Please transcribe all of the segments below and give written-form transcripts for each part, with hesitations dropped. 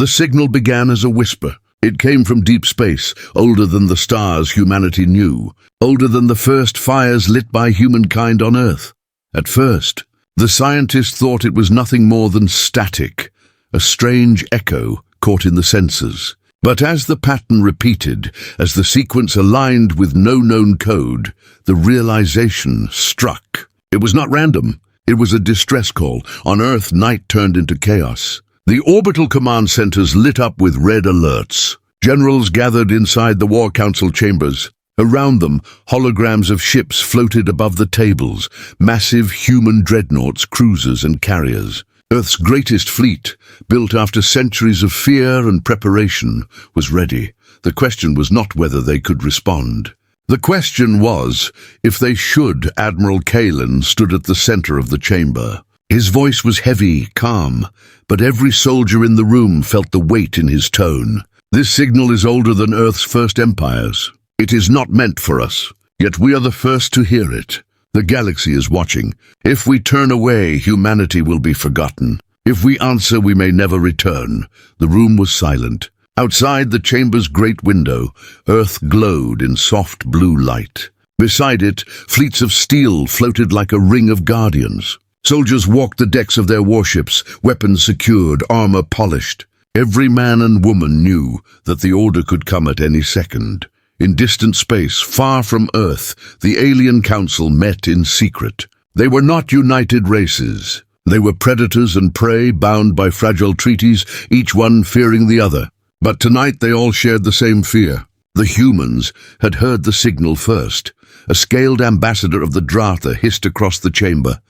The signal began as a whisper. It came from deep space, older than the stars humanity knew, older than the first fires lit by humankind on Earth. At first, the scientists thought it was nothing more than static, a strange echo caught in the senses. But as the pattern repeated, as the sequence aligned with no known code, the realization struck. It was not random. It was a distress call. On Earth, night turned into chaos. The orbital command centers lit up with red alerts. Generals gathered inside the War Council chambers. Around them, holograms of ships floated above the tables, massive human dreadnoughts, cruisers and carriers. Earth's greatest fleet, built after centuries of fear and preparation, was ready. The question was not whether they could respond. The question was if they should. Admiral Kalen stood at the center of the chamber. His voice was heavy, calm, but every soldier in the room felt the weight in his tone. This signal is older than Earth's first empires. It is not meant for us, yet we are the first to hear it. The galaxy is watching. If we turn away, humanity will be forgotten. If we answer, we may never return. The room was silent. Outside the chamber's great window, Earth glowed in soft blue light. Beside it, fleets of steel floated like a ring of guardians. Soldiers walked the decks of their warships, weapons secured, armor polished. Every man and woman knew that the order could come at any second. In distant space, far from Earth, the alien council met in secret. They were not united races. They were predators and prey bound by fragile treaties, each one fearing the other. But tonight they all shared the same fear. The humans had heard the signal first. A scaled ambassador of the Dratha hissed across the chamber.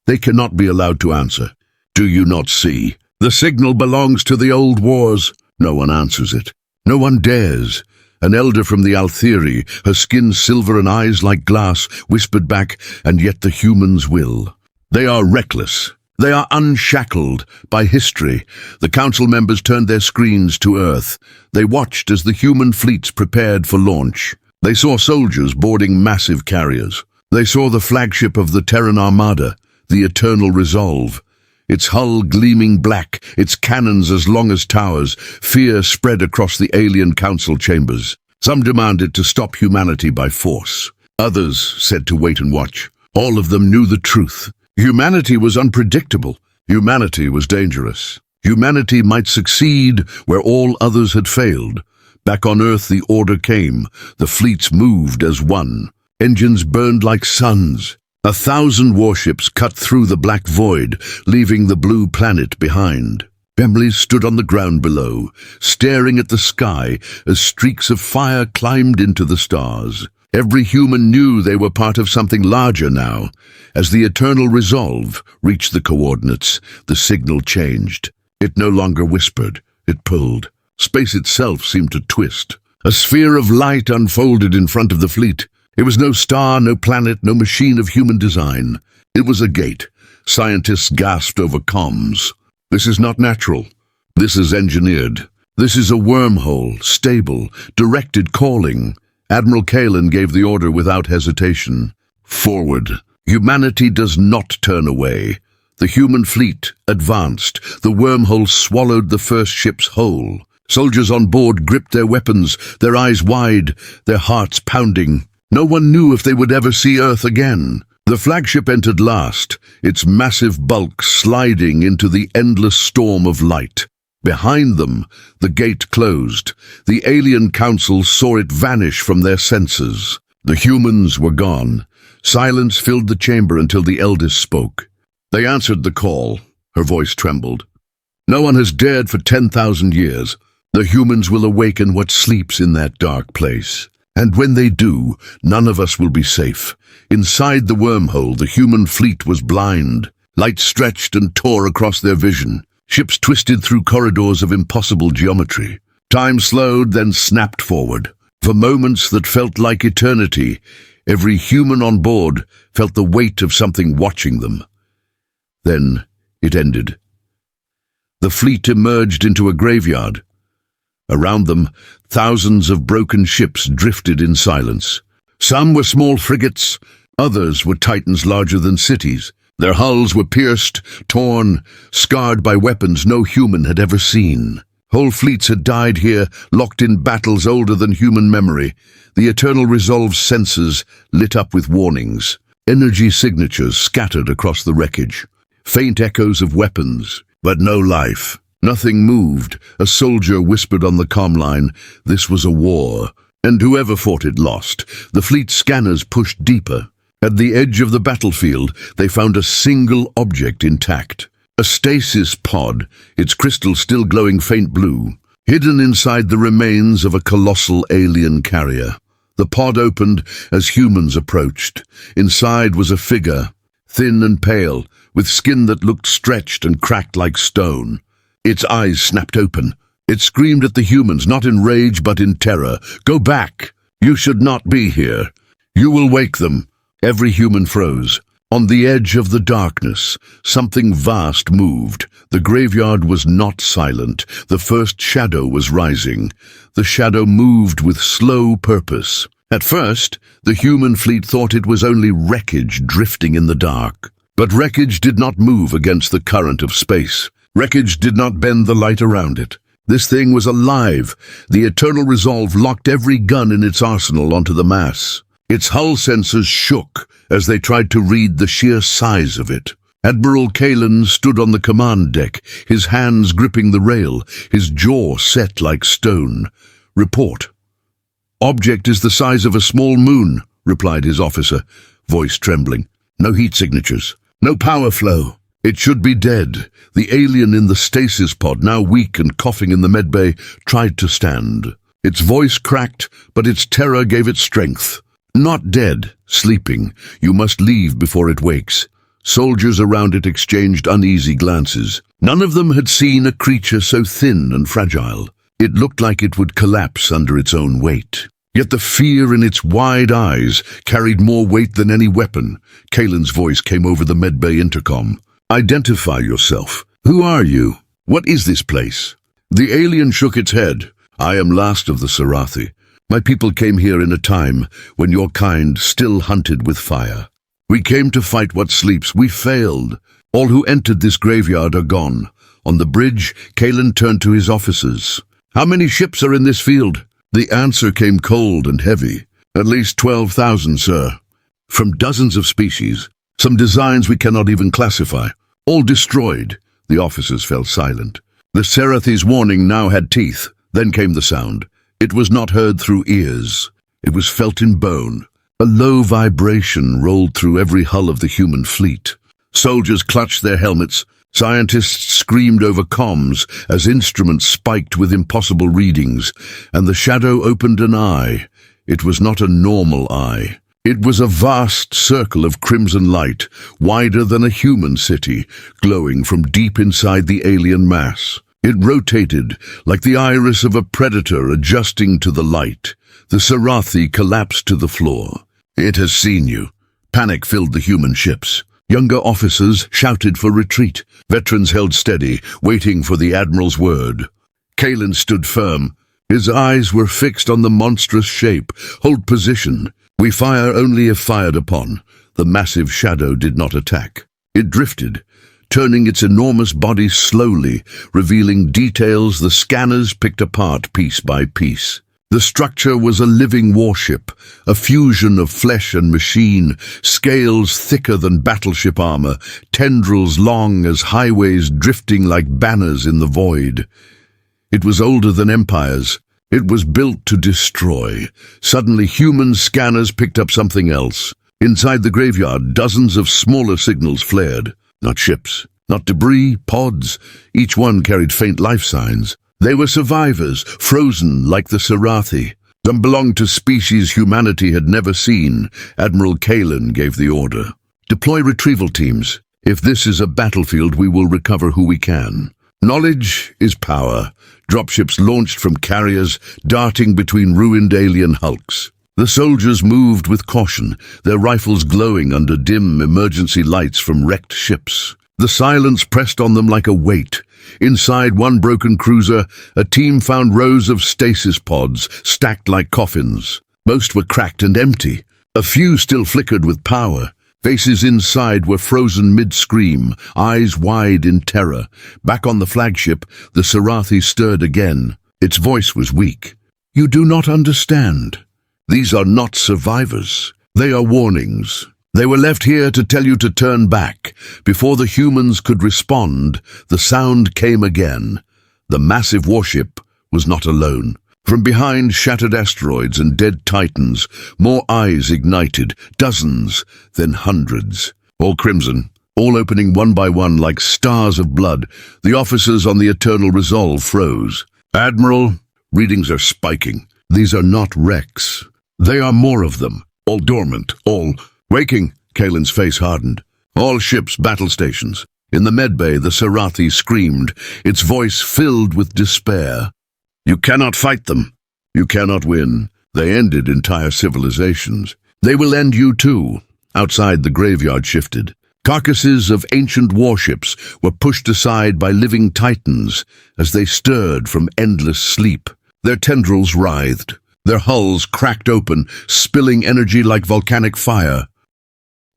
They cannot be allowed to answer. Do you not see? The signal belongs to the old wars. No one answers it. No one dares. An elder from the Altheri, her skin silver and eyes like glass, whispered back, and yet the humans will. They are reckless. They are unshackled by history. The council members turned their screens to Earth. They watched as the human fleets prepared for launch. They saw soldiers boarding massive carriers. They saw the flagship of the Terran Armada, the Eternal Resolve. Its hull gleaming black, its cannons as long as towers, fear spread across the alien council chambers. Some demanded to stop humanity by force. Others said to wait and watch. All of them knew the truth. Humanity was unpredictable. Humanity was dangerous. Humanity might succeed where all others had failed. Back on Earth the order came. The fleets moved as one. Engines burned like suns. 1,000 warships cut through the black void, leaving the blue planet behind. Families stood on the ground below, staring at the sky as streaks of fire climbed into the stars. Every human knew they were part of something larger now. As the Eternal Resolve reached the coordinates, the signal changed. It no longer whispered, it pulled. Space itself seemed to twist. A sphere of light unfolded in front of the fleet. It was no star, no planet, no machine of human design. It was a gate. Scientists gasped over comms. This is not natural. This is engineered. This is a wormhole, stable, directed calling. Admiral Kalen gave the order without hesitation. Forward. Humanity does not turn away. The human fleet advanced. The wormhole swallowed the first ship's whole. Soldiers on board gripped their weapons, their eyes wide, their hearts pounding. No one knew if they would ever see Earth again. The flagship entered last, its massive bulk sliding into the endless storm of light. Behind them, the gate closed. The alien council saw it vanish from their senses. The humans were gone. Silence filled the chamber until the eldest spoke. They answered the call. Her voice trembled. No one has dared for 10,000 years. The humans will awaken what sleeps in that dark place. And when they do, none of us will be safe. Inside the wormhole, the human fleet was blind. Light stretched and tore across their vision. Ships twisted through corridors of impossible geometry. Time slowed, then snapped forward. For moments that felt like eternity, every human on board felt the weight of something watching them. Then it ended. The fleet emerged into a graveyard. Around them, thousands of broken ships drifted in silence. Some were small frigates, others were titans larger than cities. Their hulls were pierced, torn, scarred by weapons no human had ever seen. Whole fleets had died here, locked in battles older than human memory. The eternal resolve sensors lit up with warnings. Energy signatures scattered across the wreckage. Faint echoes of weapons, but no life. Nothing moved. A soldier whispered on the comm line, "This was a war, and whoever fought it lost." The fleet scanners pushed deeper. At the edge of the battlefield, they found a single object intact. A stasis pod, its crystal still glowing faint blue, hidden inside the remains of a colossal alien carrier. The pod opened as humans approached. Inside was a figure, thin and pale, with skin that looked stretched and cracked like stone. Its eyes snapped open. It screamed at the humans, not in rage but in terror. "Go back! You should not be here. You will wake them." Every human froze. On the edge of the darkness, something vast moved. The graveyard was not silent. The first shadow was rising. The shadow moved with slow purpose. At first, the human fleet thought it was only wreckage drifting in the dark. But wreckage did not move against the current of space. Wreckage did not bend the light around it. This thing was alive. The eternal resolve locked every gun in its arsenal onto the mass. Its hull sensors shook as they tried to read the sheer size of it. Admiral Kalen stood on the command deck, his hands gripping the rail, his jaw set like stone. "Report." "Object is the size of a small moon," replied his officer, voice trembling. "No heat signatures. No power flow. It should be dead." The alien in the stasis pod, now weak and coughing in the medbay, tried to stand. Its voice cracked, but its terror gave it strength. "Not dead, sleeping. You must leave before it wakes." Soldiers around it exchanged uneasy glances. None of them had seen a creature so thin and fragile. It looked like it would collapse under its own weight. Yet the fear in its wide eyes carried more weight than any weapon. Kalen's voice came over the medbay intercom. "Identify yourself. Who are you? What is this place?" The alien shook its head. "I am last of the Sarathi. My people came here in a time when your kind still hunted with fire. We came to fight what sleeps. We failed. All who entered this graveyard are gone." On the bridge, Kalen turned to his officers. "How many ships are in this field?" The answer came cold and heavy. "At least 12,000, sir. From dozens of species. Some designs we cannot even classify. All destroyed." The officers fell silent. The Sarathi's warning now had teeth. Then came the sound. It was not heard through ears. It was felt in bone. A low vibration rolled through every hull of the human fleet. Soldiers clutched their helmets. Scientists screamed over comms as instruments spiked with impossible readings, and the shadow opened an eye. It was not a normal eye. It was a vast circle of crimson light, wider than a human city, glowing from deep inside the alien mass. It rotated, like the iris of a predator adjusting to the light. The Sarathi collapsed to the floor. "It has seen you." Panic filled the human ships. Younger officers shouted for retreat. Veterans held steady, waiting for the admiral's word. Kalen stood firm. His eyes were fixed on the monstrous shape. "Hold position. We fire only if fired upon." The massive shadow did not attack. It drifted, turning its enormous body slowly, revealing details the scanners picked apart piece by piece. The structure was a living warship, a fusion of flesh and machine, scales thicker than battleship armor, tendrils long as highways drifting like banners in the void. It was older than empires. It was built to destroy. Suddenly, human scanners picked up something else. Inside the graveyard, dozens of smaller signals flared. Not ships, not debris, pods. Each one carried faint life signs. They were survivors, frozen like the Sarathi. Some belonged to species humanity had never seen. Admiral Kalen gave the order. "Deploy retrieval teams. If this is a battlefield, we will recover who we can." Knowledge is power. Dropships launched from carriers, darting between ruined alien hulks. The soldiers moved with caution, their rifles glowing under dim emergency lights from wrecked ships. The silence pressed on them like a weight. Inside one broken cruiser, a team found rows of stasis pods stacked like coffins. Most were cracked and empty. A few still flickered with power. Faces inside were frozen mid-scream, eyes wide in terror. Back on the flagship, the Sarathi stirred again. Its voice was weak. "You do not understand. These are not survivors. They are warnings. They were left here to tell you to turn back." Before the humans could respond, the sound came again. The massive warship was not alone. From behind shattered asteroids and dead titans, more eyes ignited, dozens, then hundreds. All crimson, all opening one by one like stars of blood. The officers on the Eternal Resolve froze. "Admiral, readings are spiking. These are not wrecks. They are more of them. All dormant, all waking." Kalen's face hardened. "All ships, battle stations." In the medbay, the Sarathi screamed, its voice filled with despair. "You cannot fight them. You cannot win. They ended entire civilizations. They will end you too." Outside, the graveyard shifted. Carcasses of ancient warships were pushed aside by living titans as they stirred from endless sleep. Their tendrils writhed. Their hulls cracked open, spilling energy like volcanic fire.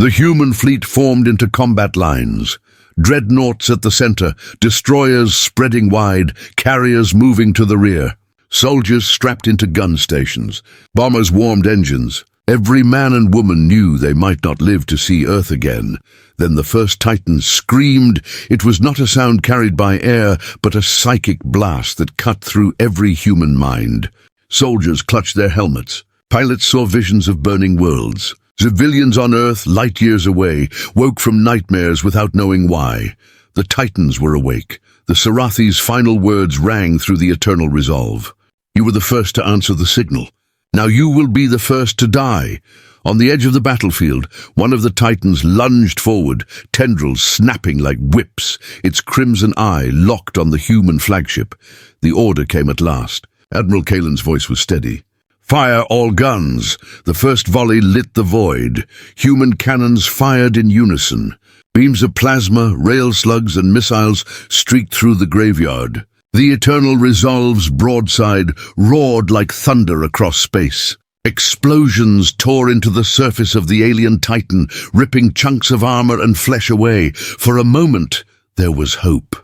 The human fleet formed into combat lines. Dreadnoughts at the center, destroyers spreading wide, carriers moving to the rear. Soldiers strapped into gun stations. Bombers warmed engines. Every man and woman knew they might not live to see Earth again. Then the first Titan screamed. It was not a sound carried by air, but a psychic blast that cut through every human mind. Soldiers clutched their helmets. Pilots saw visions of burning worlds. Civilians on Earth, light years away, woke from nightmares without knowing why. The Titans were awake. The Sarathi's final words rang through the Eternal Resolve. "You were the first to answer the signal. Now you will be the first to die." On the edge of the battlefield, one of the Titans lunged forward, tendrils snapping like whips, its crimson eye locked on the human flagship. The order came at last. Admiral Kalen's voice was steady. "Fire all guns." The first volley lit the void. Human cannons fired in unison. Beams of plasma, rail slugs, and missiles streaked through the graveyard. The Eternal Resolve's broadside roared like thunder across space. Explosions tore into the surface of the alien Titan, ripping chunks of armor and flesh away. For a moment, there was hope.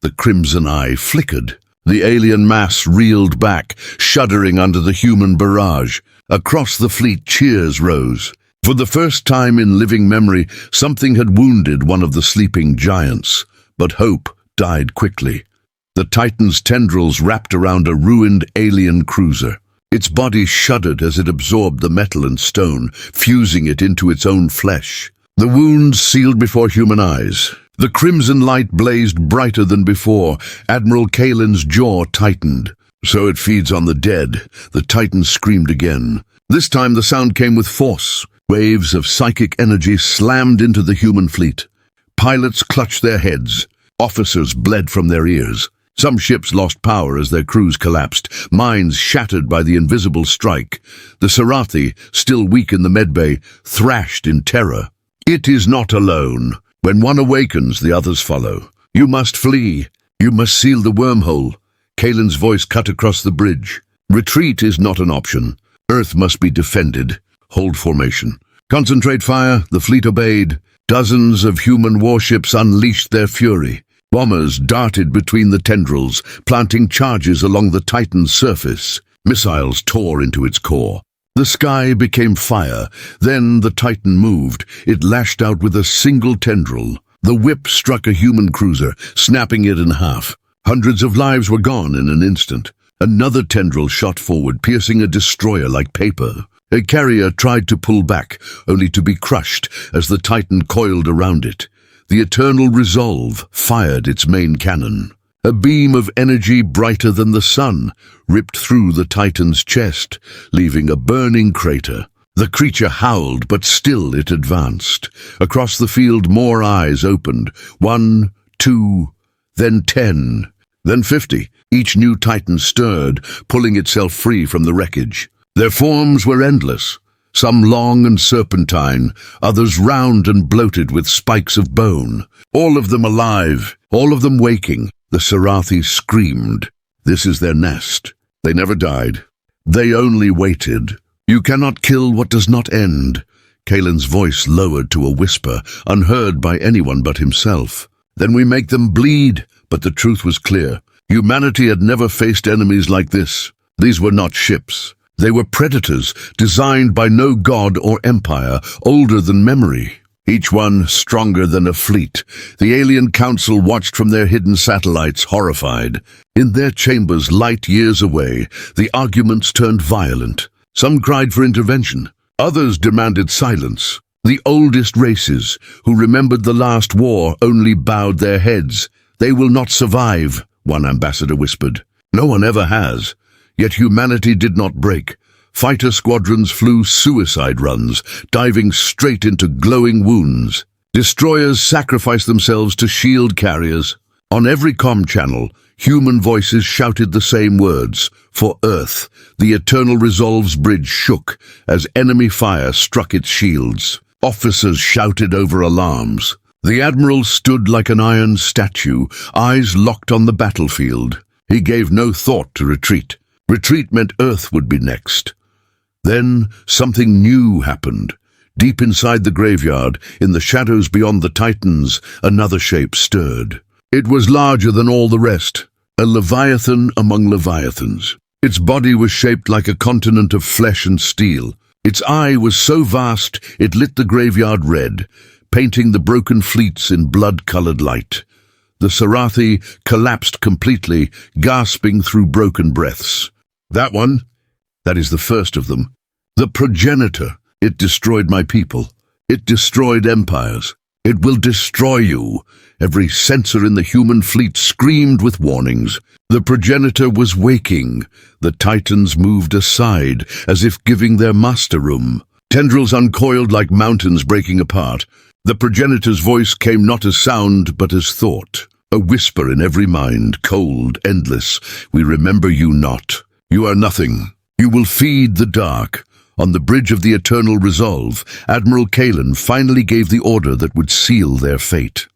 The crimson eye flickered. The alien mass reeled back, shuddering under the human barrage. Across the fleet, cheers rose. For the first time in living memory, something had wounded one of the sleeping giants. But hope died quickly. The Titan's tendrils wrapped around a ruined alien cruiser. Its body shuddered as it absorbed the metal and stone, fusing it into its own flesh. The wounds sealed before human eyes. The crimson light blazed brighter than before. Admiral Kalen's jaw tightened. "So it feeds on the dead." The Titan screamed again. This time the sound came with force. Waves of psychic energy slammed into the human fleet. Pilots clutched their heads. Officers bled from their ears. Some ships lost power as their crews collapsed, minds shattered by the invisible strike. The Sarathi, still weak in the medbay, thrashed in terror. "It is not alone. When one awakens, the others follow. You must flee. You must seal the wormhole." Kalen's voice cut across the bridge. "Retreat is not an option. Earth must be defended. Hold formation. Concentrate fire." The fleet obeyed. Dozens of human warships unleashed their fury. Bombers darted between the tendrils, planting charges along the Titan's surface. Missiles tore into its core. The sky became fire. Then the Titan moved. It lashed out with a single tendril. The whip struck a human cruiser, snapping it in half. Hundreds of lives were gone in an instant. Another tendril shot forward, piercing a destroyer like paper. A carrier tried to pull back, only to be crushed as the Titan coiled around it. The Eternal Resolve fired its main cannon. A beam of energy brighter than the sun ripped through the Titan's chest, leaving a burning crater. The creature howled, but still it advanced. Across the field, more eyes opened. 1, 2, then 10, then 50. Each new Titan stirred, pulling itself free from the wreckage. Their forms were endless. Some long and serpentine, others round and bloated with spikes of bone. All of them alive, all of them waking. The Sarathi screamed. This is their nest. They never died. They only waited. You cannot kill what does not end. Kalen's voice lowered to a whisper, unheard by anyone but himself. Then we make them bleed. But the truth was clear. Humanity had never faced enemies like this. These were not ships. They were predators, designed by no god or empire, older than memory. Each one stronger than a fleet. The alien council watched from their hidden satellites, horrified. In their chambers, light years away, the arguments turned violent. Some cried for intervention. Others demanded silence. The oldest races, who remembered the last war, only bowed their heads. "They will not survive," one ambassador whispered. "No one ever has." Yet humanity did not break. Fighter squadrons flew suicide runs, diving straight into glowing wounds. Destroyers sacrificed themselves to shield carriers. On every comm channel, human voices shouted the same words. For Earth, the Eternal Resolve's bridge shook as enemy fire struck its shields. Officers shouted over alarms. The Admiral stood like an iron statue, eyes locked on the battlefield. He gave no thought to retreat. Retreat meant Earth would be next. Then something new happened. Deep inside the graveyard, in the shadows beyond the Titans, another shape stirred. It was larger than all the rest, a leviathan among leviathans. Its body was shaped like a continent of flesh and steel. Its eye was so vast it lit the graveyard red, painting the broken fleets in blood-colored light. The Sarathi collapsed completely, gasping through broken breaths. That one? That is the first of them. The progenitor. It destroyed my people. It destroyed empires. It will destroy you. Every sensor in the human fleet screamed with warnings. The progenitor was waking. The Titans moved aside, as if giving their master room. Tendrils uncoiled like mountains breaking apart. The progenitor's voice came not as sound, but as thought. A whisper in every mind, cold, endless. We remember you not. You are nothing. You will feed the dark. On the bridge of the Eternal Resolve, Admiral Kalen finally gave the order that would seal their fate.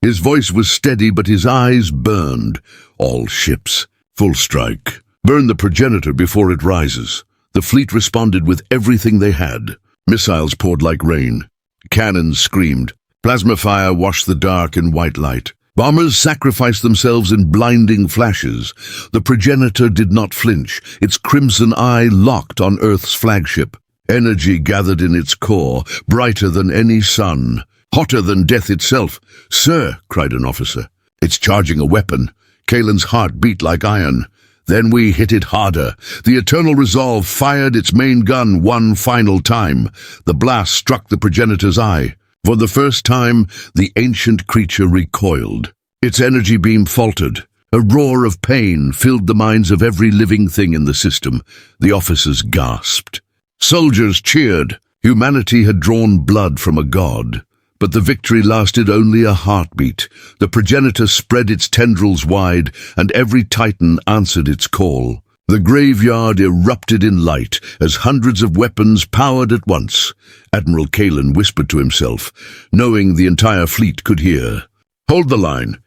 His voice was steady, but his eyes burned. All ships. Full strike. Burn the progenitor before it rises. The fleet responded with everything they had. Missiles poured like rain. Cannons screamed. Plasma fire washed the dark in white light. Bombers sacrificed themselves in blinding flashes. The progenitor did not flinch, its crimson eye locked on Earth's flagship. Energy gathered in its core, brighter than any sun, hotter than death itself. "Sir," cried an officer, "it's charging a weapon." Kalen's heart beat like iron. Then we hit it harder. The Eternal Resolve fired its main gun one final time. The blast struck the progenitor's eye. For the first time, the ancient creature recoiled. Its energy beam faltered. A roar of pain filled the minds of every living thing in the system. The officers gasped. Soldiers cheered. Humanity had drawn blood from a god. But the victory lasted only a heartbeat. The progenitor spread its tendrils wide, and every Titan answered its call. The graveyard erupted in light as hundreds of weapons powered at once. Admiral Kalen whispered to himself, knowing the entire fleet could hear. "Hold the line.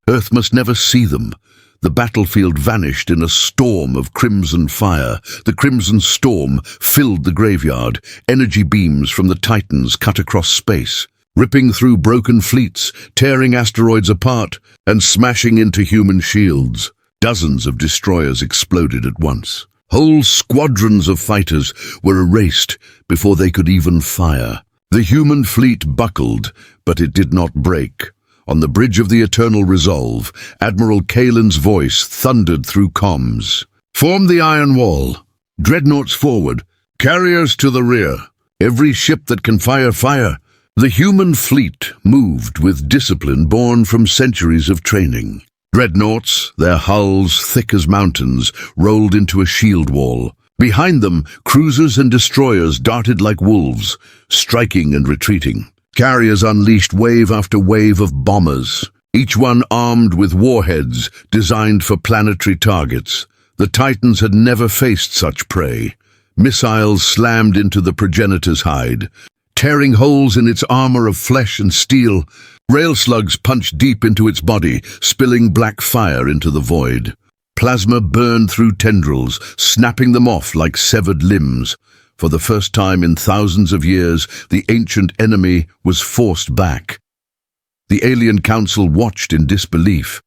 Earth must never see them." The battlefield vanished in a storm of crimson fire. The crimson storm filled the graveyard. Energy beams from the Titans cut across space, ripping through broken fleets, tearing asteroids apart, and smashing into human shields. Dozens of destroyers exploded at once. Whole squadrons of fighters were erased before they could even fire. The human fleet buckled, but it did not break. On the bridge of the Eternal Resolve, Admiral Kalen's voice thundered through comms. "Form the iron wall. Dreadnoughts forward. Carriers to the rear. Every ship that can fire, fire." The human fleet moved with discipline born from centuries of training. Dreadnoughts, their hulls thick as mountains, rolled into a shield wall. Behind them, cruisers and destroyers darted like wolves, striking and retreating. Carriers unleashed wave after wave of bombers, each one armed with warheads designed for planetary targets. The Titans had never faced such prey. Missiles slammed into the progenitor's hide, tearing holes in its armor of flesh and steel. Rail slugs punched deep into its body, spilling black fire into the void. Plasma burned through tendrils, snapping them off like severed limbs. For the first time in thousands of years, the ancient enemy was forced back. The alien council watched in disbelief.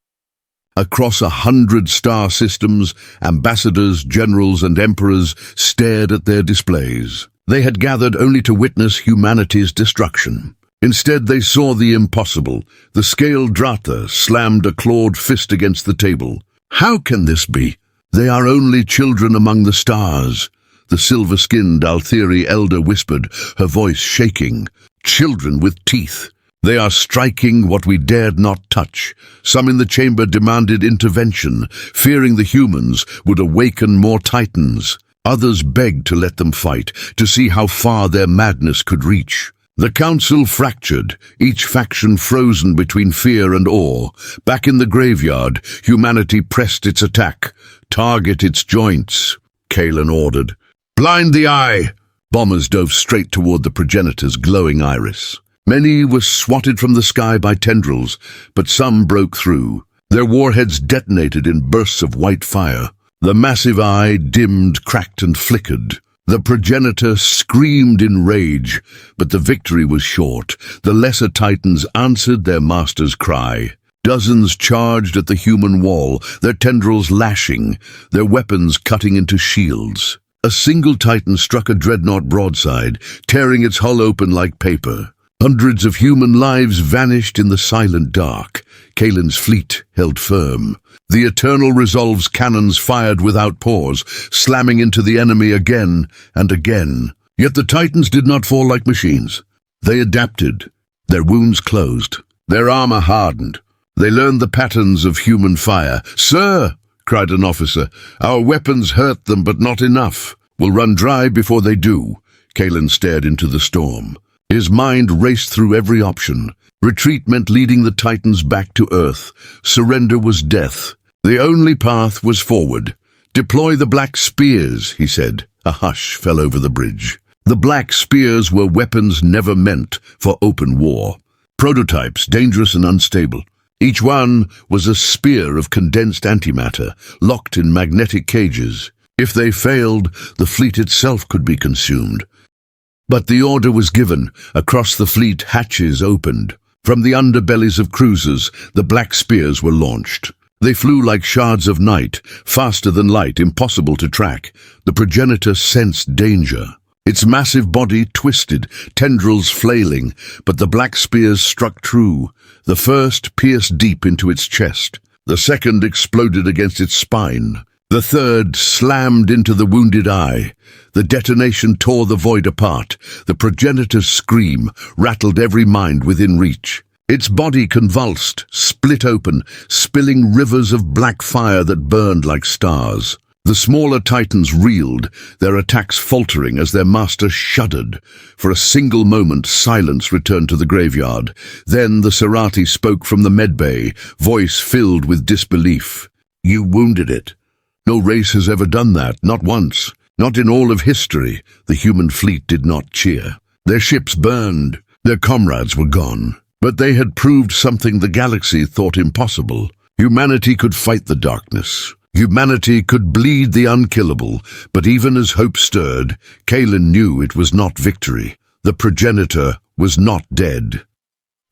Across 100 star systems, ambassadors, generals, and emperors stared at their displays. They had gathered only to witness humanity's destruction. Instead, they saw the impossible. The scaled Drata slammed a clawed fist against the table. How can this be? They are only children among the stars. The silver-skinned Altheri elder whispered, her voice shaking. Children with teeth. They are striking what we dared not touch. Some in the chamber demanded intervention, fearing the humans would awaken more titans. Others begged to let them fight, to see how far their madness could reach. The council fractured, each faction frozen between fear and awe. Back in the graveyard, humanity pressed its attack. Target its joints, Kalen ordered. Blind the eye! Bombers dove straight toward the progenitor's glowing iris. Many were swatted from the sky by tendrils, but some broke through. Their warheads detonated in bursts of white fire. The massive eye dimmed, cracked, and flickered. The progenitor screamed in rage, but the victory was short. The lesser titans answered their master's cry. Dozens charged at the human wall, their tendrils lashing, their weapons cutting into shields. A single titan struck a dreadnought broadside, tearing its hull open like paper. Hundreds of human lives vanished in the silent dark. Kalen's fleet held firm. The Eternal Resolve's cannons fired without pause, slamming into the enemy again and again. Yet the Titans did not fall like machines. They adapted. Their wounds closed. Their armor hardened. They learned the patterns of human fire. "Sir!" cried an officer. "Our weapons hurt them, but not enough. We'll run dry before they do." Kalen stared into the storm. His mind raced through every option. Retreat meant leading the Titans back to Earth. Surrender was death. The only path was forward. "Deploy the Black Spears," he said. A hush fell over the bridge. The Black Spears were weapons never meant for open war. Prototypes, dangerous and unstable. Each one was a spear of condensed antimatter, locked in magnetic cages. If they failed, the fleet itself could be consumed. But the order was given. Across the fleet, hatches opened. From the underbellies of cruisers, the Black Spears were launched. They flew like shards of night, faster than light, impossible to track. The progenitor sensed danger. Its massive body twisted, tendrils flailing, but the Black Spears struck true. The first pierced deep into its chest. The second exploded against its spine. The third slammed into the wounded eye. The detonation tore the void apart. The progenitor's scream rattled every mind within reach. Its body convulsed, split open, spilling rivers of black fire that burned like stars. The smaller titans reeled, their attacks faltering as their master shuddered. For a single moment, silence returned to the graveyard. Then the Serati spoke from the medbay, voice filled with disbelief. "You wounded it. No race has ever done that, not once. Not in all of history." The human fleet did not cheer. Their ships burned. Their comrades were gone. But they had proved something the galaxy thought impossible. Humanity could fight the darkness. Humanity could bleed the unkillable. But even as hope stirred, Kalen knew it was not victory. The progenitor was not dead.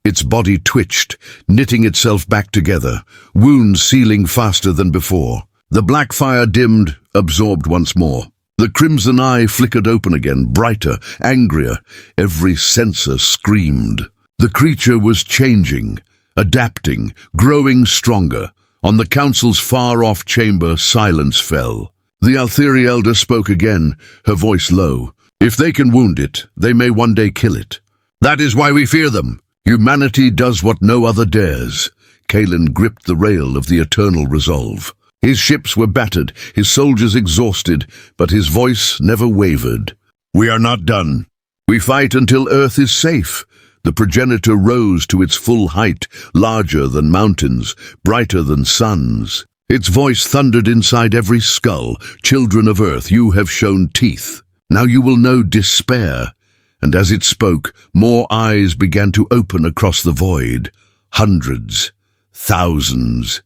Its body twitched, knitting itself back together, wounds sealing faster than before. The black fire dimmed, absorbed once more. The crimson eye flickered open again, brighter, angrier. Every sensor screamed. The creature was changing, adapting, growing stronger. On the council's far-off chamber, silence fell. The Altheri elder spoke again, her voice low. "If they can wound it, they may one day kill it. That is why we fear them. Humanity does what no other dares." Kalen gripped the rail of the Eternal Resolve. His ships were battered, his soldiers exhausted, but his voice never wavered. "We are not done. We fight until Earth is safe." The progenitor rose to its full height, larger than mountains, brighter than suns. Its voice thundered inside every skull. "Children of Earth, you have shown teeth. Now you will know despair." And as it spoke, more eyes began to open across the void. Hundreds, thousands.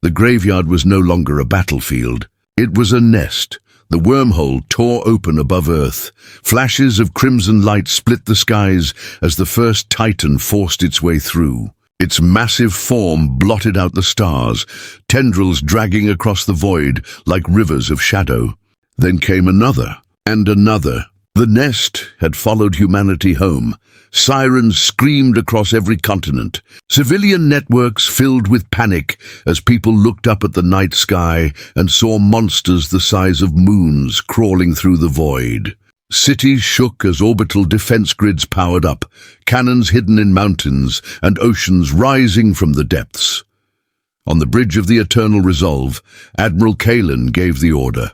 The graveyard was no longer a battlefield. It was a nest. The wormhole tore open above Earth. Flashes of crimson light split the skies as the first Titan forced its way through. Its massive form blotted out the stars, tendrils dragging across the void like rivers of shadow. Then came another, and another. The nest had followed humanity home. Sirens screamed across every continent. Civilian networks filled with panic as people looked up at the night sky and saw monsters the size of moons crawling through the void. Cities shook as orbital defense grids powered up, cannons hidden in mountains and oceans rising from the depths. On the bridge of the Eternal Resolve, Admiral Kalen gave the order.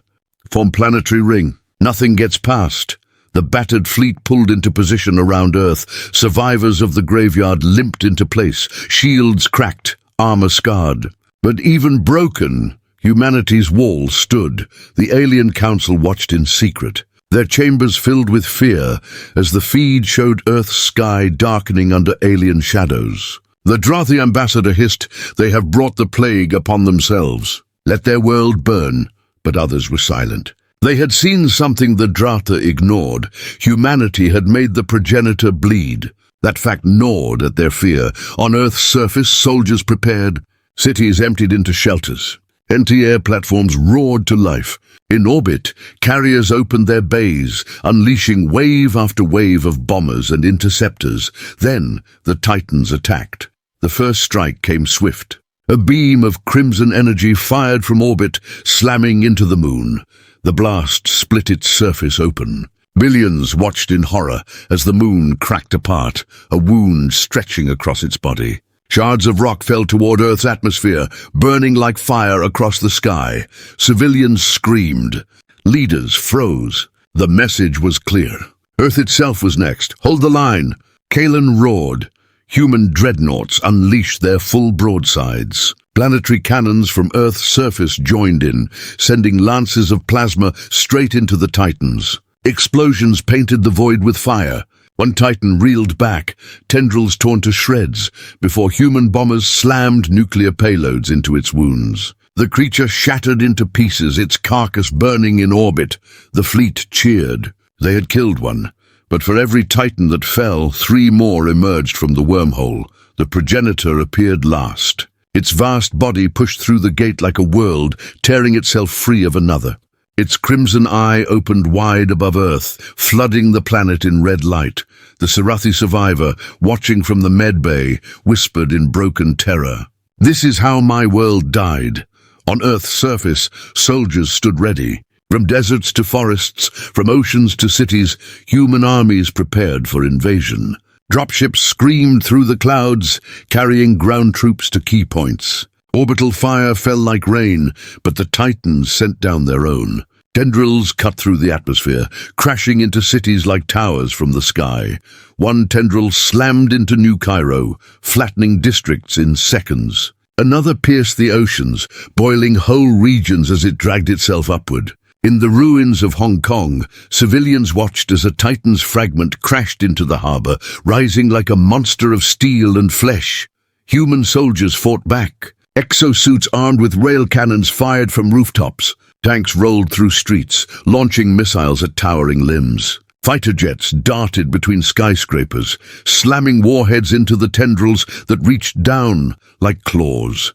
"Form planetary ring. Nothing gets past." The battered fleet pulled into position around Earth. Survivors of the graveyard limped into place, shields cracked, armor scarred. But even broken, humanity's wall stood. The alien council watched in secret, their chambers filled with fear as the feed showed Earth's sky darkening under alien shadows. The Drathi ambassador hissed, "They have brought the plague upon themselves. Let their world burn." But others were silent. They had seen something the Drathi ignored. Humanity had made the progenitor bleed. That fact gnawed at their fear. On Earth's surface, soldiers prepared. Cities emptied into shelters. Anti-air platforms roared to life. In orbit, carriers opened their bays, unleashing wave after wave of bombers and interceptors. Then the Titans attacked. The first strike came swift. A beam of crimson energy fired from orbit, slamming into the moon. The blast split its surface open. Billions watched in horror as the moon cracked apart, a wound stretching across its body. Shards of rock fell toward Earth's atmosphere, burning like fire across the sky. Civilians screamed. Leaders froze. The message was clear. Earth itself was next. "Hold the line." Kalen roared. Human dreadnoughts unleashed their full broadsides. Planetary cannons from Earth's surface joined in, sending lances of plasma straight into the Titans. Explosions painted the void with fire. One Titan reeled back, tendrils torn to shreds, before human bombers slammed nuclear payloads into its wounds. The creature shattered into pieces, its carcass burning in orbit. The fleet cheered. They had killed one. But for every Titan that fell, 3 more emerged from the wormhole. The progenitor appeared last. Its vast body pushed through the gate like a world, tearing itself free of another. Its crimson eye opened wide above Earth, flooding the planet in red light. The Sarathi survivor, watching from the medbay, whispered in broken terror, "This is how my world died." On Earth's surface, soldiers stood ready. From deserts to forests, from oceans to cities, human armies prepared for invasion. Dropships screamed through the clouds, carrying ground troops to key points. Orbital fire fell like rain, but the Titans sent down their own. Tendrils cut through the atmosphere, crashing into cities like towers from the sky. One tendril slammed into New Cairo, flattening districts in seconds. Another pierced the oceans, boiling whole regions as it dragged itself upward. In the ruins of Hong Kong, civilians watched as a Titan's fragment crashed into the harbor, rising like a monster of steel and flesh. Human soldiers fought back. Exosuits armed with rail cannons fired from rooftops. Tanks rolled through streets, launching missiles at towering limbs. Fighter jets darted between skyscrapers, slamming warheads into the tendrils that reached down like claws.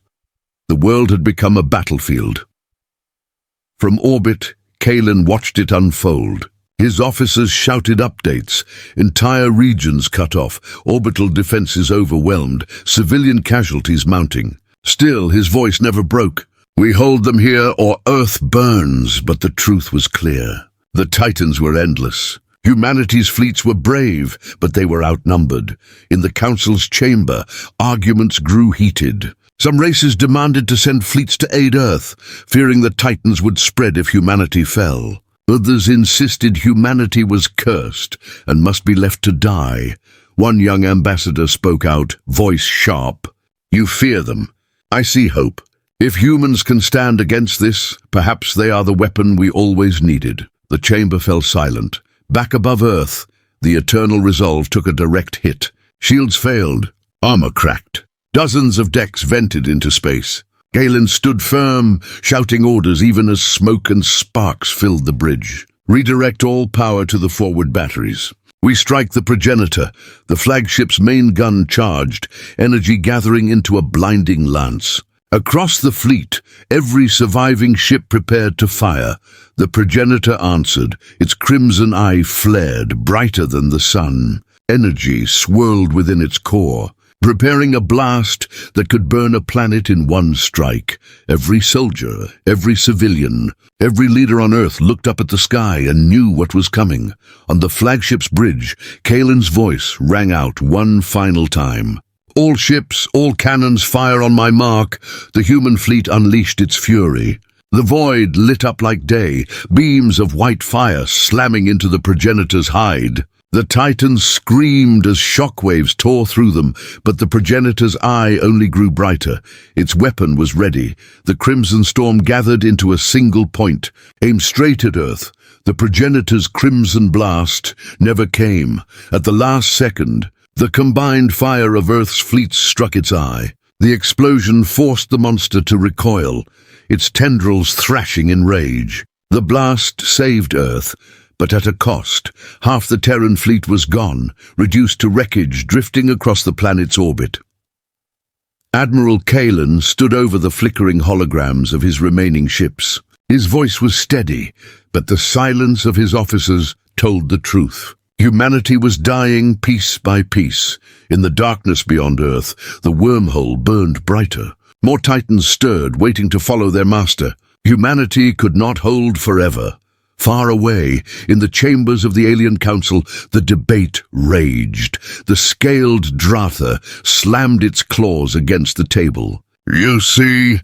The world had become a battlefield. From orbit, Kalen watched it unfold. His officers shouted updates, entire regions cut off, orbital defenses overwhelmed, civilian casualties mounting. Still, his voice never broke. "We hold them here or Earth burns," but the truth was clear. The Titans were endless. Humanity's fleets were brave, but they were outnumbered. In the Council's chamber, arguments grew heated. Some races demanded to send fleets to aid Earth, fearing the Titans would spread if humanity fell. Others insisted humanity was cursed and must be left to die. One young ambassador spoke out, voice sharp. "You fear them. I see hope. If humans can stand against this, perhaps they are the weapon we always needed." The chamber fell silent. Back above Earth, the Eternal Resolve took a direct hit. Shields failed. Armor cracked. Dozens of decks vented into space. Galen stood firm, shouting orders even as smoke and sparks filled the bridge. Redirect all power to the forward batteries. We strike the progenitor, the flagship's main gun charged, energy gathering into a blinding lance. Across the fleet, every surviving ship prepared to fire. The progenitor answered, its crimson eye flared, brighter than the sun. Energy swirled within its core, preparing a blast that could burn a planet in one strike. Every soldier, every civilian, every leader on Earth looked up at the sky and knew what was coming. On the flagship's bridge, Kalen's voice rang out one final time. All ships, all cannons fire on my mark. The human fleet unleashed its fury. The void lit up like day, beams of white fire slamming into the progenitor's hide. The Titans screamed as shockwaves tore through them, but the progenitor's eye only grew brighter. Its weapon was ready. The crimson storm gathered into a single point, aimed straight at Earth. The progenitor's crimson blast never came. At the last second, the combined fire of Earth's fleets struck its eye. The explosion forced the monster to recoil, its tendrils thrashing in rage. The blast saved Earth, but at a cost. Half the Terran fleet was gone, reduced to wreckage drifting across the planet's orbit. Admiral Kalen stood over the flickering holograms of his remaining ships. His voice was steady, but the silence of his officers told the truth. Humanity was dying piece by piece. In the darkness beyond Earth, the wormhole burned brighter. More Titans stirred, waiting to follow their master. Humanity could not hold forever. Far away, in the chambers of the alien council, the debate raged. The scaled Dratha slammed its claws against the table. You see,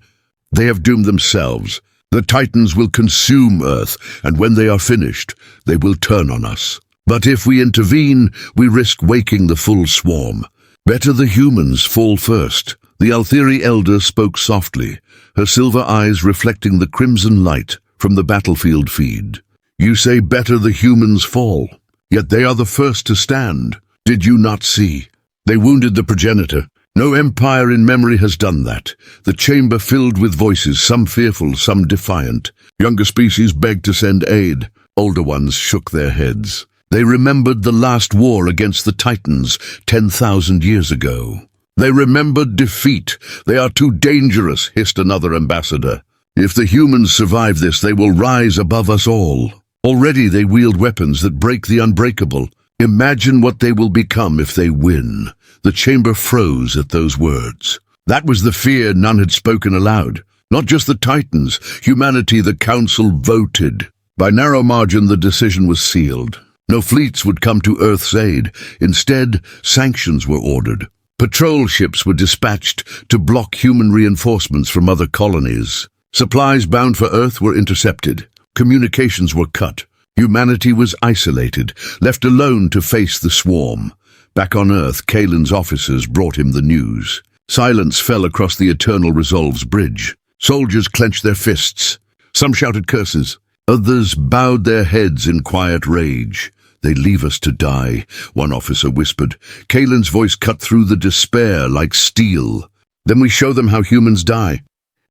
they have doomed themselves. The Titans will consume Earth, and when they are finished, they will turn on us. But if we intervene, we risk waking the full swarm. Better the humans fall first. The Altheri elder spoke softly, her silver eyes reflecting the crimson light from the battlefield feed. You say better the humans fall, yet they are the first to stand. Did you not see? They wounded the progenitor. No empire in memory has done that. The chamber filled with voices, some fearful, some defiant. Younger species begged to send aid. Older ones shook their heads. They remembered the last war against the Titans 10,000 years ago. They remembered defeat. They are too dangerous, hissed another ambassador. If the humans survive this, they will rise above us all. Already they wield weapons that break the unbreakable. Imagine what they will become if they win. The chamber froze at those words. That was the fear none had spoken aloud. Not just the Titans, humanity. The council voted. By narrow margin, the decision was sealed. No fleets would come to Earth's aid. Instead, sanctions were ordered. Patrol ships were dispatched to block human reinforcements from other colonies. Supplies bound for Earth were intercepted. Communications were cut. Humanity was isolated, left alone to face the swarm. Back on Earth, Kalen's officers brought him the news. Silence fell across the Eternal Resolve's bridge. Soldiers clenched their fists. Some shouted curses. Others bowed their heads in quiet rage. They leave us to die, one officer whispered. Kalen's voice cut through the despair like steel. Then we show them how humans die.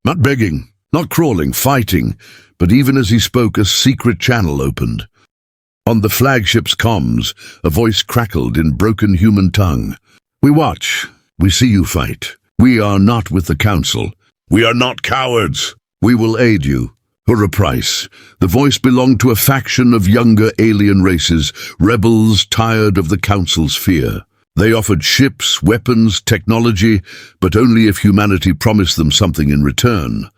Not begging, not crawling, fighting. But even as he spoke, a secret channel opened. On the flagship's comms, a voice crackled in broken human tongue. We watch. We see you fight. We are not with the council. We are not cowards. We will aid you. For a price. The voice belonged to a faction of younger alien races, rebels tired of the council's fear. They offered ships, weapons, technology, but only if humanity promised them something in return.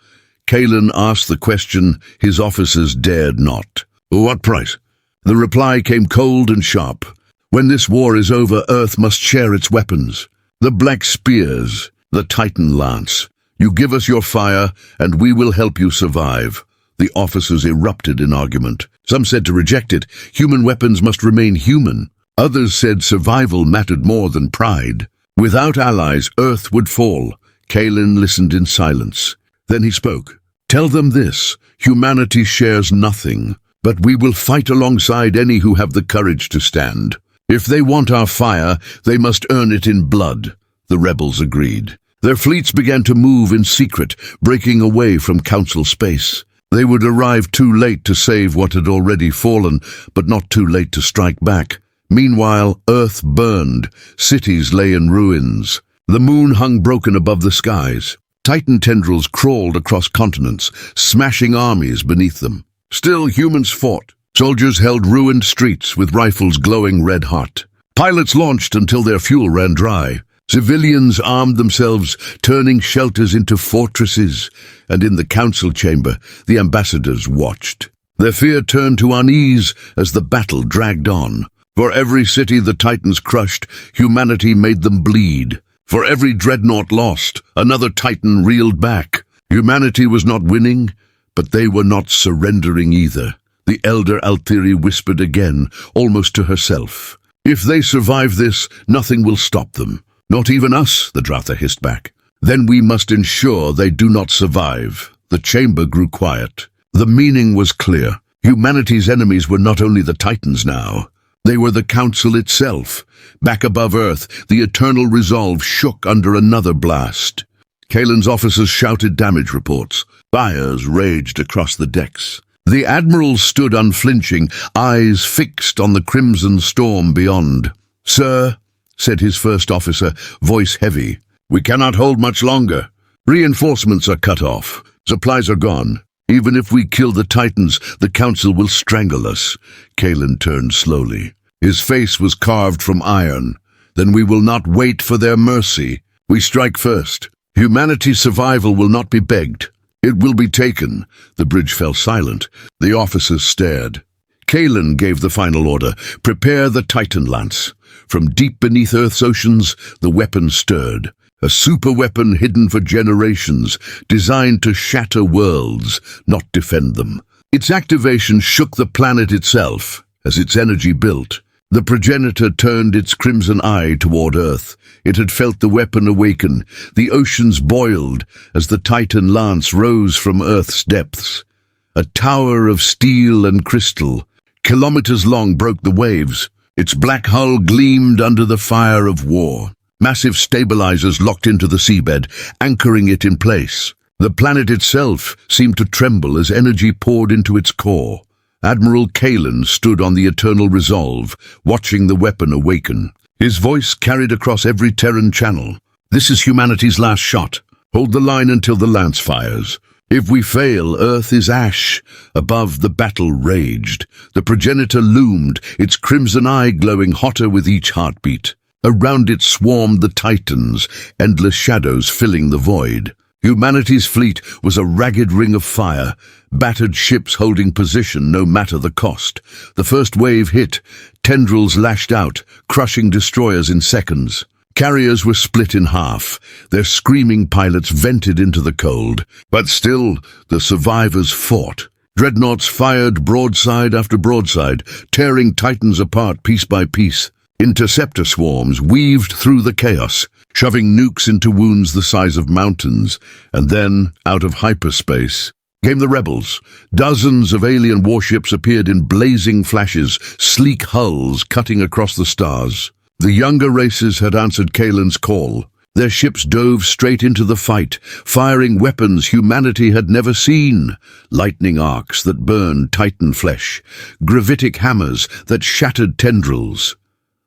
Kalen asked the question his officers dared not. What price? The reply came cold and sharp. When this war is over, Earth must share its weapons. The black spears, the Titan lance. You give us your fire, and we will help you survive. The officers erupted in argument. Some said to reject it. Human weapons must remain human. Others said survival mattered more than pride. Without allies, Earth would fall. Kalen listened in silence. Then he spoke. Tell them this. Humanity shares nothing, but we will fight alongside any who have the courage to stand. If they want our fire, they must earn it in blood. The rebels agreed. Their fleets began to move in secret, breaking away from Council space. They would arrive too late to save what had already fallen, but not too late to strike back. Meanwhile, Earth burned. Cities lay in ruins. The moon hung broken above the skies. Titan tendrils crawled across continents, smashing armies beneath them. Still, humans fought. Soldiers held ruined streets with rifles glowing red-hot. Pilots launched until their fuel ran dry. Civilians armed themselves, turning shelters into fortresses. And in the council chamber, the ambassadors watched. Their fear turned to unease as the battle dragged on. For every city the Titans crushed, humanity made them bleed. For every dreadnought lost, another Titan reeled back. Humanity was not winning, but they were not surrendering either. The elder Althiri whispered again, almost to herself. If they survive this, nothing will stop them. Not even us, the Dratha hissed back. Then we must ensure they do not survive. The chamber grew quiet. The meaning was clear. Humanity's enemies were not only the Titans now. They were the Council itself. Back above Earth, the eternal resolve shook under another blast. Kalen's officers shouted damage reports. Fires raged across the decks. The admirals stood unflinching, eyes fixed on the crimson storm beyond. "Sir," said his first officer, voice heavy, "we cannot hold much longer. Reinforcements are cut off. Supplies are gone. Even if we kill the Titans, the Council will strangle us." Kalen turned slowly. His face was carved from iron. "Then we will not wait for their mercy. We strike first. Humanity's survival will not be begged. It will be taken." The bridge fell silent. The officers stared. Kalen gave the final order, "Prepare the Titan Lance." From deep beneath Earth's oceans, the weapon stirred. A super weapon hidden for generations, designed to shatter worlds, not defend them. Its activation shook the planet itself. As its energy built, the progenitor turned its crimson eye toward Earth. It had felt the weapon awaken. The oceans boiled as the Titan Lance rose from Earth's depths. A tower of steel and crystal, kilometers long, broke the waves. Its black hull gleamed under the fire of war. Massive stabilizers locked into the seabed, anchoring it in place. The planet itself seemed to tremble as energy poured into its core. Admiral Kalen stood on the eternal resolve, watching the weapon awaken. His voice carried across every Terran channel. "This is humanity's last shot. Hold the line until the lance fires. If we fail, Earth is ash." Above, the battle raged. The progenitor loomed, its crimson eye glowing hotter with each heartbeat. Around it swarmed the Titans, endless shadows filling the void. Humanity's fleet was a ragged ring of fire, battered ships holding position no matter the cost. The first wave hit, tendrils lashed out, crushing destroyers in seconds. Carriers were split in half, their screaming pilots vented into the cold. But still, the survivors fought. Dreadnoughts fired broadside after broadside, tearing Titans apart piece by piece. Interceptor swarms weaved through the chaos, shoving nukes into wounds the size of mountains. And then, out of hyperspace, came the rebels. Dozens of alien warships appeared in blazing flashes, sleek hulls cutting across the stars. The younger races had answered Kalen's call. Their ships dove straight into the fight, firing weapons humanity had never seen. Lightning arcs that burned Titan flesh, gravitic hammers that shattered tendrils.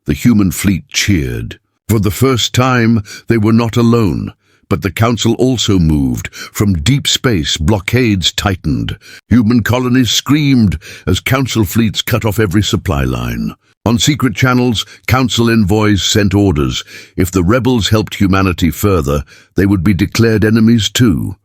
The human fleet cheered. For the first time, they were not alone. But the Council also moved. From deep space, blockades tightened. Human colonies screamed as Council fleets cut off every supply line. On secret channels, Council envoys sent orders. If the rebels helped humanity further, they would be declared enemies too.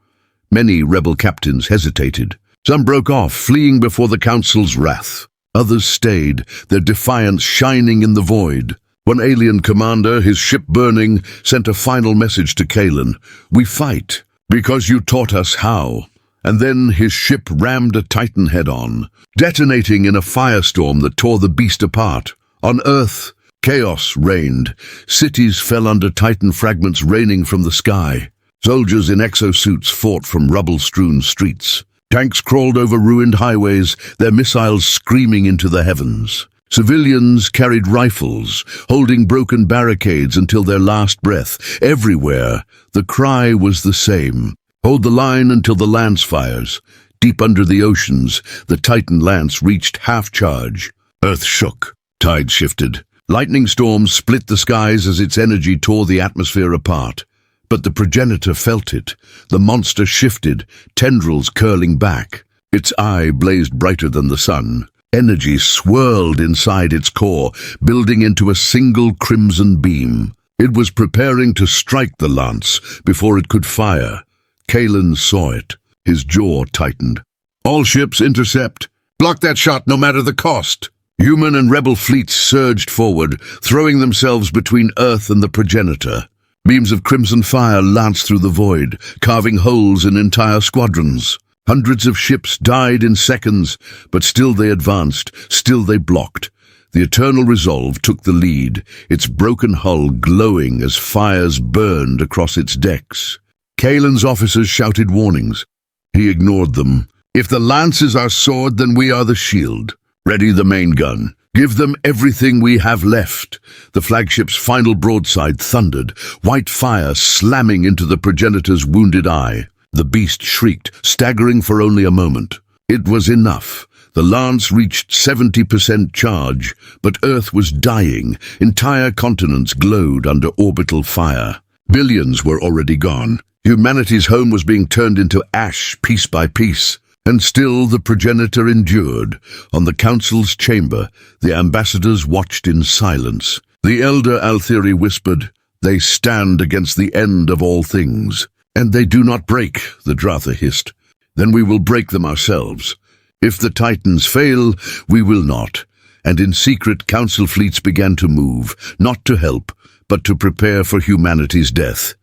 Many rebel captains hesitated. Some broke off, fleeing before the Council's wrath. Others stayed, their defiance shining in the void. One alien commander, his ship burning, sent a final message to Kalen. "We fight, because you taught us how." And then his ship rammed a Titan head-on, detonating in a firestorm that tore the beast apart. On Earth, chaos reigned. Cities fell under Titan fragments raining from the sky. Soldiers in exosuits fought from rubble-strewn streets. Tanks crawled over ruined highways, their missiles screaming into the heavens. Civilians carried rifles, holding broken barricades until their last breath. Everywhere, the cry was the same. Hold the line until the lance fires. Deep under the oceans, the Titan lance reached half-charge. Earth shook. Tide shifted. Lightning storms split the skies as its energy tore the atmosphere apart. But the progenitor felt it. The monster shifted, tendrils curling back. Its eye blazed brighter than the sun. Energy swirled inside its core, building into a single crimson beam. It was preparing to strike the lance before it could fire. Kalen saw it. His jaw tightened. All ships intercept. Block that shot no matter the cost. Human and rebel fleets surged forward, throwing themselves between Earth and the progenitor. Beams of crimson fire lanced through the void, carving holes in entire squadrons. Hundreds of ships died in seconds, but still they advanced, still they blocked. The Eternal Resolve took the lead, its broken hull glowing as fires burned across its decks. Kalen's officers shouted warnings. He ignored them. If the lance is our sword, then we are the shield. Ready the main gun. Give them everything we have left. The flagship's final broadside thundered, white fire slamming into the progenitor's wounded eye. The beast shrieked, staggering for only a moment. It was enough. The lance reached 70% charge, but Earth was dying. Entire continents glowed under orbital fire. Billions were already gone. Humanity's home was being turned into ash piece by piece. And still the progenitor endured. On the council's chamber, the ambassadors watched in silence. The elder Althiri whispered, "They stand against the end of all things." "And they do not break," the Dratha hissed. "Then we will break them ourselves. If the Titans fail, we will not." And in secret, council fleets began to move, not to help, but to prepare for humanity's death.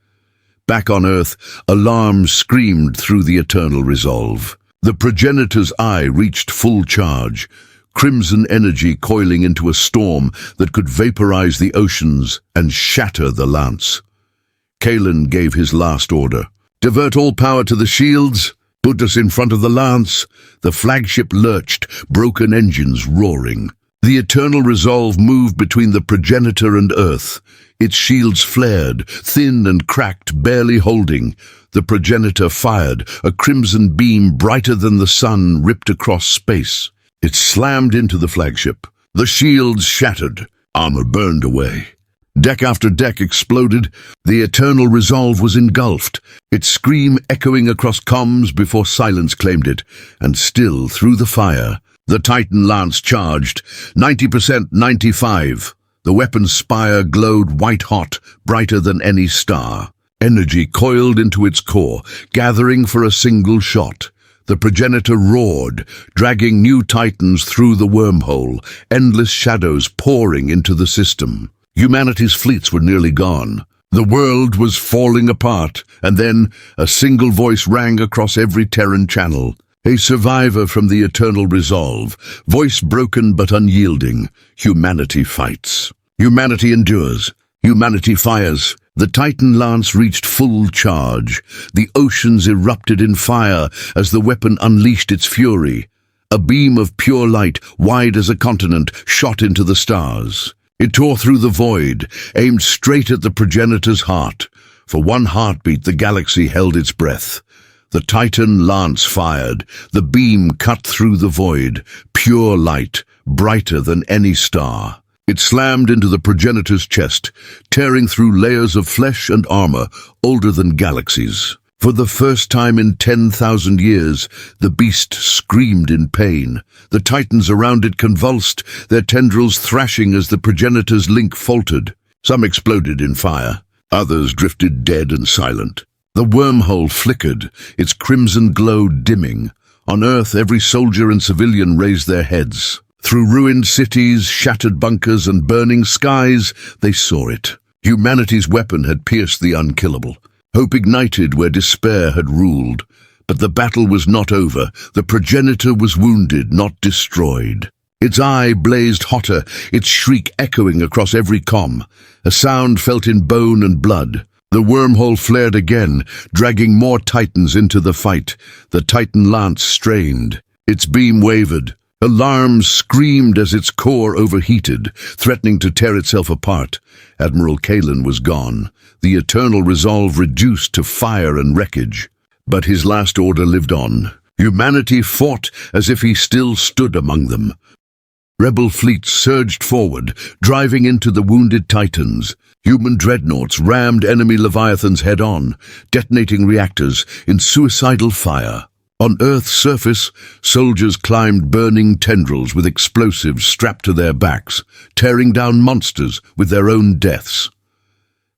Back on Earth, alarms screamed through the Eternal Resolve. The progenitor's eye reached full charge, crimson energy coiling into a storm that could vaporize the oceans and shatter the lance. Kalen gave his last order. "Divert all power to the shields. Put us in front of the lance." The flagship lurched, broken engines roaring. The Eternal Resolve moved between the progenitor and Earth. Its shields flared, thin and cracked, barely holding. The progenitor fired. A crimson beam brighter than the sun ripped across space. It slammed into the flagship. The shields shattered. Armor burned away. Deck after deck exploded. The Eternal Resolve was engulfed, its scream echoing across comms before silence claimed it. And still, through the fire, the Titan lance charged. 90%, 95. The weapon's spire glowed white-hot, brighter than any star. Energy coiled into its core, gathering for a single shot. The progenitor roared, dragging new Titans through the wormhole, endless shadows pouring into the system. Humanity's fleets were nearly gone. The world was falling apart, and then a single voice rang across every Terran channel. A survivor from the Eternal Resolve, voice broken but unyielding. Humanity fights. Humanity endures. Humanity fires. The Titan lance reached full charge. The oceans erupted in fire as the weapon unleashed its fury. A beam of pure light, wide as a continent, shot into the stars. It tore through the void, aimed straight at the progenitor's heart. For one heartbeat, the galaxy held its breath. The Titan lance fired. The beam cut through the void, pure light, brighter than any star. It slammed into the progenitor's chest, tearing through layers of flesh and armor older than galaxies. For the first time in 10,000 years, the beast screamed in pain. The Titans around it convulsed, their tendrils thrashing as the progenitor's link faltered. Some exploded in fire. Others drifted dead and silent. The wormhole flickered, its crimson glow dimming. On Earth, every soldier and civilian raised their heads. Through ruined cities, shattered bunkers, and burning skies, they saw it. Humanity's weapon had pierced the unkillable. Hope ignited where despair had ruled. But the battle was not over. The progenitor was wounded, not destroyed. Its eye blazed hotter, its shriek echoing across every comm. A sound felt in bone and blood. The wormhole flared again, dragging more Titans into the fight. The Titan lance strained. Its beam wavered. Alarms screamed as its core overheated, threatening to tear itself apart. Admiral Kalen was gone, the eternal resolve reduced to fire and wreckage. But his last order lived on. Humanity fought as if he still stood among them. Rebel fleets surged forward, driving into the wounded Titans. Human dreadnoughts rammed enemy Leviathans head-on, detonating reactors in suicidal fire. On Earth's surface, soldiers climbed burning tendrils with explosives strapped to their backs, tearing down monsters with their own deaths.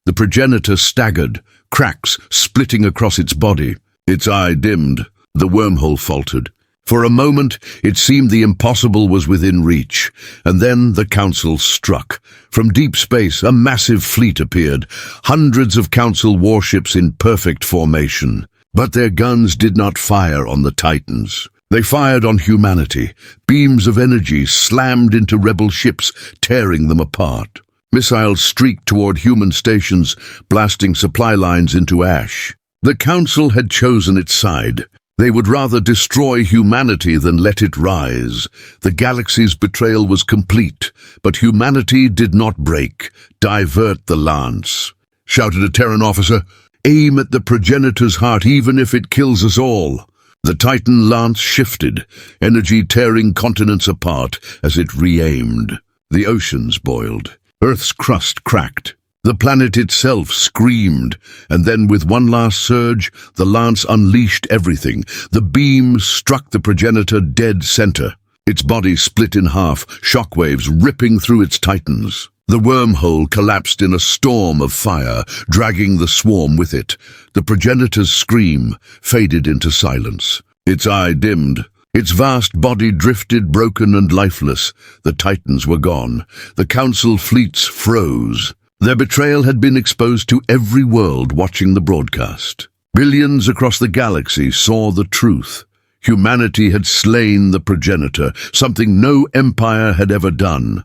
The progenitor staggered, cracks splitting across its body. Its eye dimmed, the wormhole faltered. For a moment, it seemed the impossible was within reach, and then the Council struck. From deep space, a massive fleet appeared, hundreds of Council warships in perfect formation. But their guns did not fire on the Titans. They fired on humanity. Beams of energy slammed into rebel ships, tearing them apart. Missiles streaked toward human stations, blasting supply lines into ash. The Council had chosen its side. They would rather destroy humanity than let it rise. The galaxy's betrayal was complete, but humanity did not break. "Divert the lance," shouted a Terran officer. "Aim at the progenitor's heart, even if it kills us all." The Titan lance shifted, energy tearing continents apart as it re-aimed. The oceans boiled. Earth's crust cracked. The planet itself screamed, and then with one last surge, the lance unleashed everything. The beam struck the progenitor dead center. Its body split in half, shockwaves ripping through its titans. The wormhole collapsed in a storm of fire, dragging the swarm with it. The progenitor's scream faded into silence. Its eye dimmed. Its vast body drifted broken and lifeless. The titans were gone. The Council fleets froze. Their betrayal had been exposed to every world watching the broadcast. Billions across the galaxy saw the truth. Humanity had slain the progenitor, something no empire had ever done.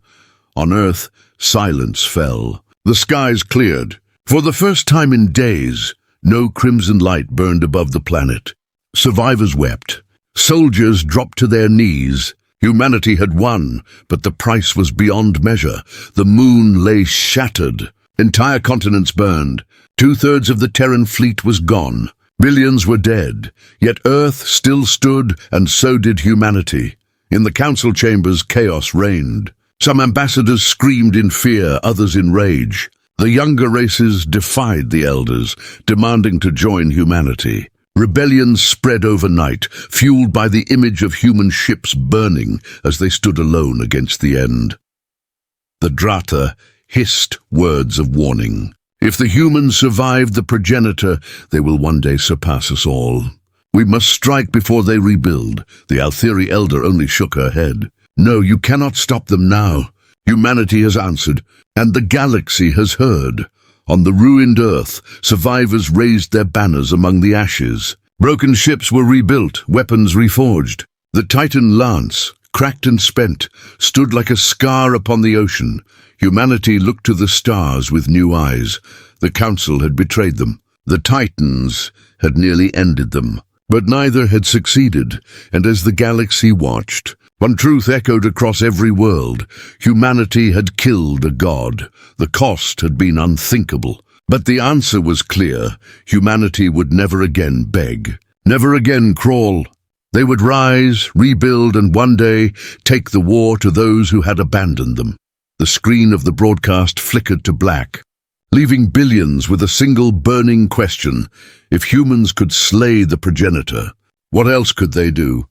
On Earth, silence fell. The skies cleared. For the first time in days, no crimson light burned above the planet. Survivors wept. Soldiers dropped to their knees. Humanity had won, but the price was beyond measure. The moon lay shattered. Entire continents burned. 2/3 of the Terran Fleet was gone. Billions were dead. Yet Earth still stood, and so did humanity. In the council chambers, chaos reigned. Some ambassadors screamed in fear, others in rage. The younger races defied the elders, demanding to join humanity. Rebellions spread overnight, fueled by the image of human ships burning as they stood alone against the end. The Drata hissed words of warning. If the humans survive the progenitor, they will one day surpass us all. We must strike before they rebuild. The Altheri elder only shook her head. No, you cannot stop them now. Humanity has answered, and the galaxy has heard. On the ruined Earth, survivors raised their banners among the ashes. Broken ships were rebuilt, weapons reforged. The Titan lance, cracked and spent, stood like a scar upon the ocean. Humanity looked to the stars with new eyes. The Council had betrayed them. The Titans had nearly ended them. But neither had succeeded, and as the galaxy watched, one truth echoed across every world. Humanity had killed a god. The cost had been unthinkable. But the answer was clear. Humanity would never again beg, never again crawl. They would rise, rebuild, and one day take the war to those who had abandoned them. The screen of the broadcast flickered to black, leaving billions with a single burning question. If humans could slay the progenitor, what else could they do?